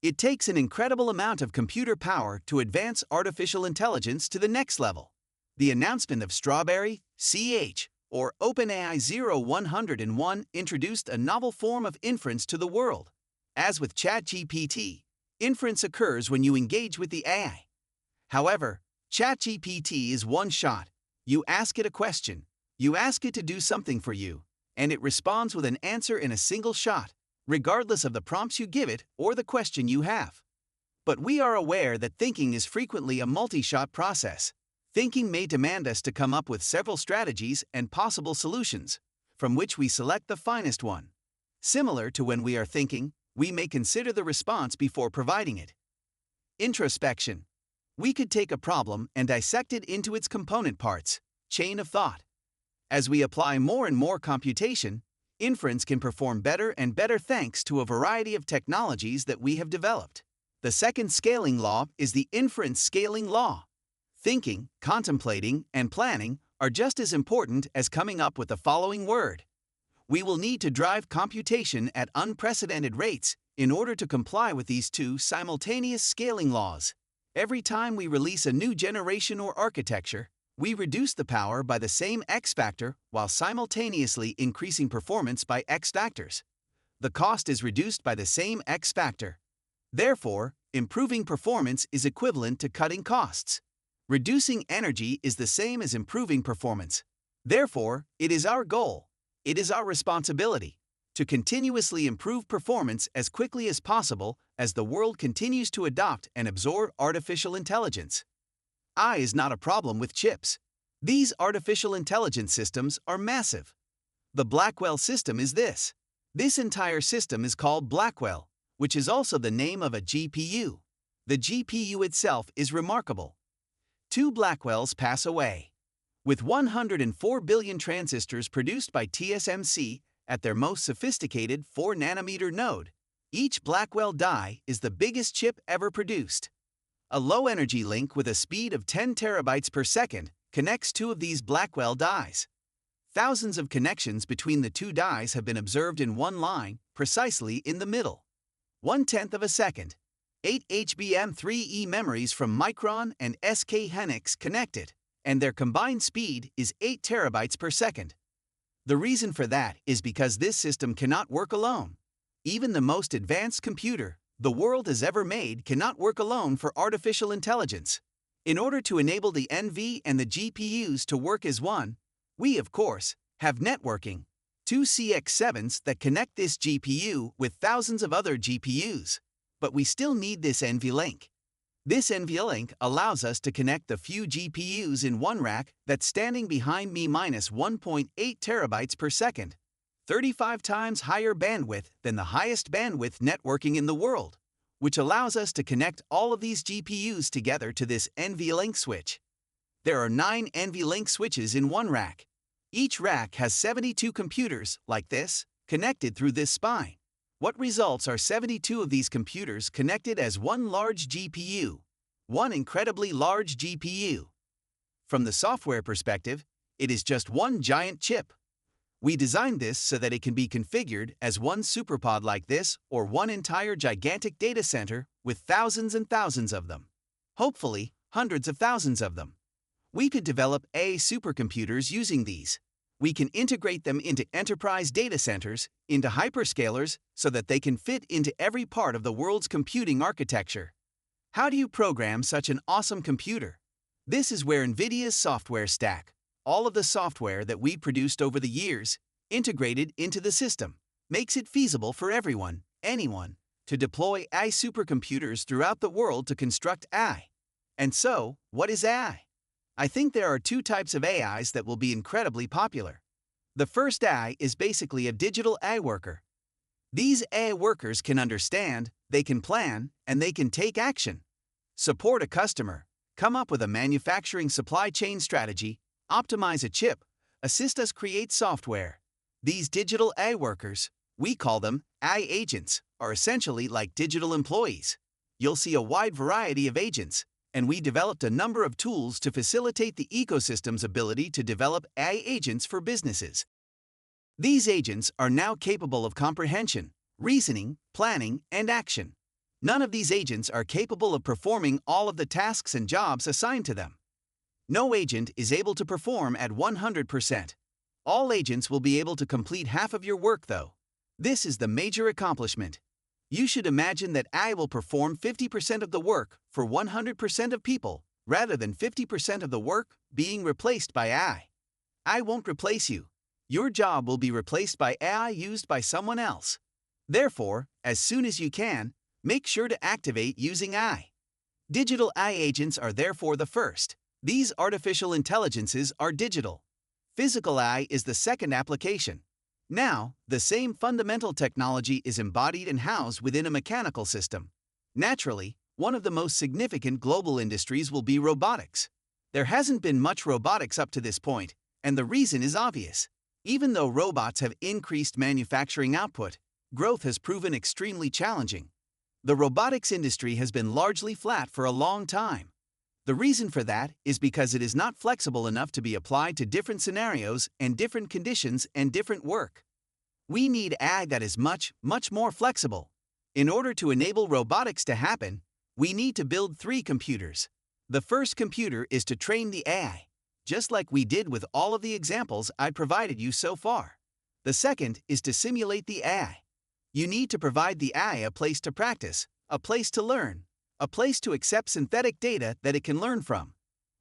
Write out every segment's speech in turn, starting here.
It takes an incredible amount of computer power to advance artificial intelligence to the next level. The announcement of Strawberry, or OpenAI 0101 introduced a novel form of inference to the world. As with ChatGPT, inference occurs when you engage with the AI. However, ChatGPT is one shot. You ask it a question, you ask it to do something for you, and it responds with an answer in a single shot, regardless of the prompts you give it or the question you have. But we are aware that thinking is frequently a multi-shot process. Thinking may demand us to come up with several strategies and possible solutions, from which we select the finest one. Similar to when we are thinking, we may consider the response before providing it. Introspection. We could take a problem and dissect it into its component parts, chain of thought. As we apply more and more computation, inference can perform better and better thanks to a variety of technologies that we have developed. The second scaling law is the inference scaling law. Thinking, contemplating, and planning are just as important as coming up with the following word. We will need to drive computation at unprecedented rates in order to comply with these two simultaneous scaling laws. Every time we release a new generation or architecture, we reduce the power by the same X factor while simultaneously increasing performance by X factors. The cost is reduced by the same X factor. Therefore, improving performance is equivalent to cutting costs. Reducing energy is the same as improving performance. Therefore, it is our goal, it is our responsibility, to continuously improve performance as quickly as possible as the world continues to adopt and absorb artificial intelligence. AI is not a problem with chips. These artificial intelligence systems are massive. The Blackwell system is this. This entire system is called Blackwell, which is also the name of a GPU. The GPU itself is remarkable. 2 Blackwells pass away. With 104 billion transistors produced by TSMC at their most sophisticated 4-nanometer node, each Blackwell die is the biggest chip ever produced. A low-energy link with a speed of 10 terabytes per second connects 2 of these Blackwell dies. Thousands of connections between the 2 dies have been observed in one line, precisely in the middle. 1/10 of a second. 8 HBM3E memories from Micron and SK Hynix connected, and their combined speed is 8 terabytes per second. The reason for that is because this system cannot work alone. Even the most advanced computer the world has ever made cannot work alone for artificial intelligence. In order to enable the NV and the GPUs to work as one, we, of course, have networking, 2 CX7s that connect this GPU with thousands of other GPUs. But we still need this NVLink. This NVLink allows us to connect the few GPUs in one rack that's standing behind me minus 1.8 terabytes per second, 35 times higher bandwidth than the highest bandwidth networking in the world, which allows us to connect all of these GPUs together to this NVLink switch. There are 9 NVLink switches in one rack. Each rack has 72 computers, like this, connected through this spine. What results are 72 of these computers connected as one large GPU, one incredibly large GPU. From the software perspective, it is just one giant chip. We designed this so that it can be configured as one superpod like this or one entire gigantic data center with thousands and thousands of them. Hopefully, hundreds of thousands of them. We could develop AI supercomputers using these. We can integrate them into enterprise data centers, into hyperscalers, so that they can fit into every part of the world's computing architecture. How do you program such an awesome computer? This is where Nvidia's software stack, all of the software that we produced over the years, integrated into the system, makes it feasible for everyone, anyone, to deploy AI supercomputers throughout the world to construct AI. And so, what is AI? I think there are 2 types of AIs that will be incredibly popular. The first AI is basically a digital AI worker. These AI workers can understand, they can plan, and they can take action. Support a customer, come up with a manufacturing supply chain strategy, optimize a chip, assist us create software. These digital AI workers, we call them AI agents, are essentially like digital employees. You'll see a wide variety of agents, and we developed a number of tools to facilitate the ecosystem's ability to develop AI agents for businesses. These agents are now capable of comprehension, reasoning, planning, and action. None of these agents are capable of performing all of the tasks and jobs assigned to them. No agent is able to perform at 100%. All agents will be able to complete half of your work, though. This is the major accomplishment. You should imagine that AI will perform 50% of the work for 100% of people, rather than 50% of the work being replaced by AI. AI won't replace you. Your job will be replaced by AI used by someone else. Therefore, as soon as you can, make sure to activate using AI. Digital AI agents are therefore the first. These artificial intelligences are digital. Physical AI is the second application. Now, the same fundamental technology is embodied and housed within a mechanical system. Naturally, one of the most significant global industries will be robotics. There hasn't been much robotics up to this point, and the reason is obvious. Even though robots have increased manufacturing output, growth has proven extremely challenging. The robotics industry has been largely flat for a long time. The reason for that is because it is not flexible enough to be applied to different scenarios and different conditions and different work. We need AI that is much more flexible. In order to enable robotics to happen, we need to build 3 computers. The first computer is to train the AI, just like we did with all of the examples I provided you so far. The second is to simulate the AI. You need to provide the AI a place to practice, a place to learn, a place to accept synthetic data that it can learn from.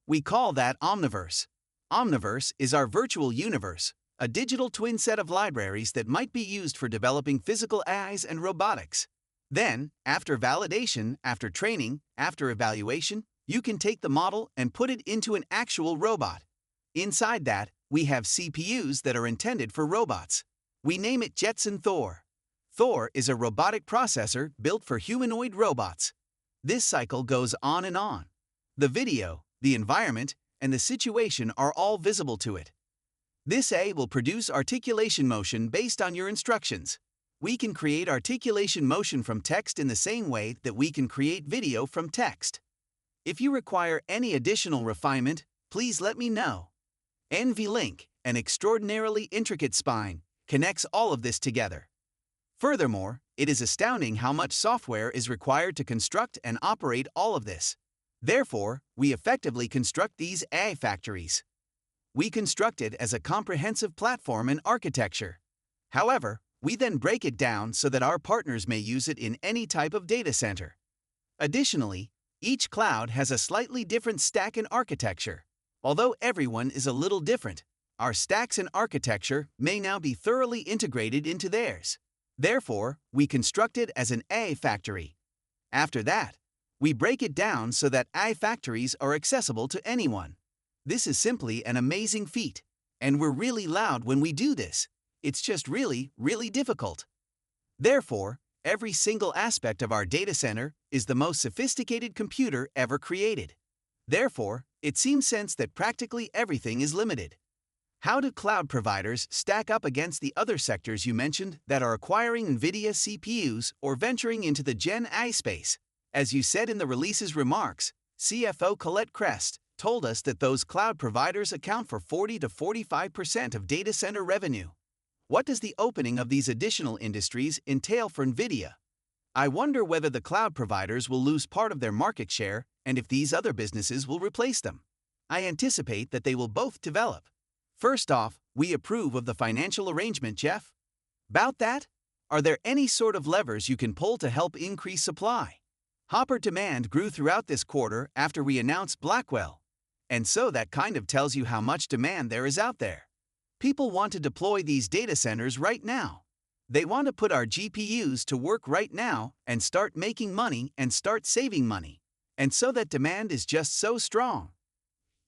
We call that Omniverse. Omniverse is our virtual universe, a digital twin set of libraries that might be used for developing physical AIs and robotics. Then, after validation, after training, after evaluation, you can take the model and put it into an actual robot. Inside that, we have CPUs that are intended for robots. We name it Jetson Thor. Thor is a robotic processor built for humanoid robots. This cycle goes on and on. The video, the environment, and the situation are all visible to it. This AI will produce articulation motion based on your instructions. We can create articulation motion from text in the same way that we can create video from text. If you require any additional refinement, please let me know. NVLink, an extraordinarily intricate spine, connects all of this together. Furthermore, it is astounding how much software is required to construct and operate all of this. Therefore, we effectively construct these AI factories. We construct it as a comprehensive platform and architecture. However, we then break it down so that our partners may use it in any type of data center. Additionally, each cloud has a slightly different stack and architecture. Although everyone is a little different, our stacks and architecture may now be thoroughly integrated into theirs. Therefore, we construct it as an AI factory. After that, we break it down so that AI factories are accessible to anyone. This is simply an amazing feat, and we're really loud when we do this. It's just really difficult. Therefore, every single aspect of our data center is the most sophisticated computer ever created. Therefore, it seems sense that practically everything is limited. How do cloud providers stack up against the other sectors you mentioned that are acquiring Nvidia CPUs or venturing into the Gen AI space? As you said in the release's remarks, CFO Colette Crest told us that those cloud providers account for 40 to 45% of data center revenue. What does the opening of these additional industries entail for Nvidia? I wonder whether the cloud providers will lose part of their market share and if these other businesses will replace them. I anticipate that they will both develop. First off, we approve of the financial arrangement, Jeff. About that, are there any sort of levers you can pull to help increase supply? Hopper demand grew throughout this quarter after we announced Blackwell. And so that kind of tells you how much demand there is out there. People want to deploy these data centers right now. They want to put our GPUs to work right now and start making money and start saving money. And so that demand is just so strong.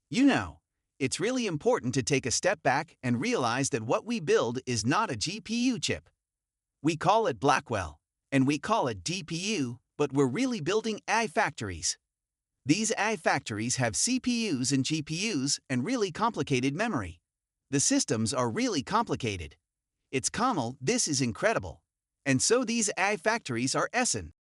You know, it's really important to take a step back and realize that what we build is not a GPU chip. We call it Blackwell, and we call it DPU, but we're really building AI factories. These AI factories have CPUs and GPUs and really complicated memory. The systems are really complicated. It's Kamal, this is incredible. And so these AI factories are Essen.